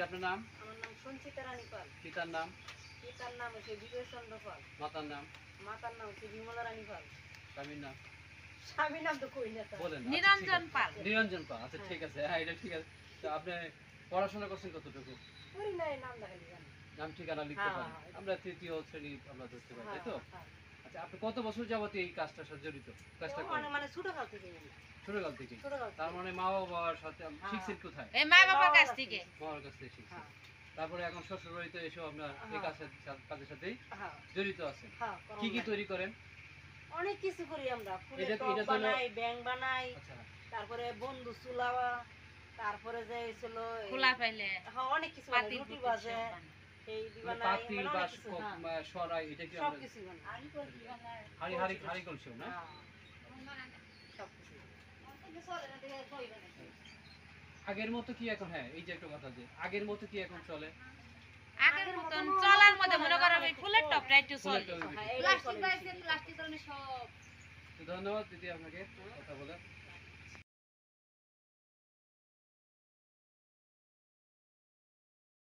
আপনার নাম? আমার নাম সঞ্চিতা রানী পাল। পিতার নাম? পিতার নাম হচ্ছে বিজয় চন্দ্র পাল। মাতার নাম? মাতার নাম হচ্ছে বিমলা রানী পাল। স্বামীর নাম? স্বামীর নাম তো কই না বলেন। নিরঞ্জন পাল। নিরঞ্জন পাল, আচ্ছা ঠিক আছে, হ্যাঁ এটা ঠিক আছে। তো আপনি পড়াশোনা করছেন কতটুকু? করি না, নাম দেখালি জানি। নাম ঠিকানা লিখতে পারেন? আমরা তৃতীয় শ্রেণী আমরা ধরতে পারি, তাই তো? আচ্ছা, আপনি কত বছর যাবত এই কাজটার সাথে জড়িত? কাজটা করেন? মানে ছোটকাল থেকে। ছোটকাল থেকে? তার মানে মা বাবার সাথে শিখছেন কোথায়? এই মা বাবার কাছ থেকে। বাবার কাছ থেকে শিখছেন। তারপরে এখন শ্বশুর বাড়িতে এসে আপনার এই কাজের সাথেই জড়িত আছেন। কি কি তৈরি করেন? অনেক কিছু করি আমরা। ফুলের টব বানাই, ব্যাং বানাই, তারপরে বন্ধু চুলা, তারপরে যে ছিল খোলা পাইলে হ্যাঁ অনেক কিছু বানাই, রুটি ভাজে, এই বানাই, পাতি মানে বা অনেক কিছু, সরাই, এটা কি সব আমরা কিছু বানাই। হাড়ি কলসিও না? সব কিছু। আগের মতো কি এখন, হ্যাঁ এই যে একটা কথা, যে আগের মতো কি এখন চলে? আগের মতন চলার মধ্যে মনে করো আমি ফুলের টপটা একটু চলে। প্লাস্টিক বাইছে, প্লাস্টিক কারণে সব। ধন্যবাদ দিদি আপনাকে কথা বলে।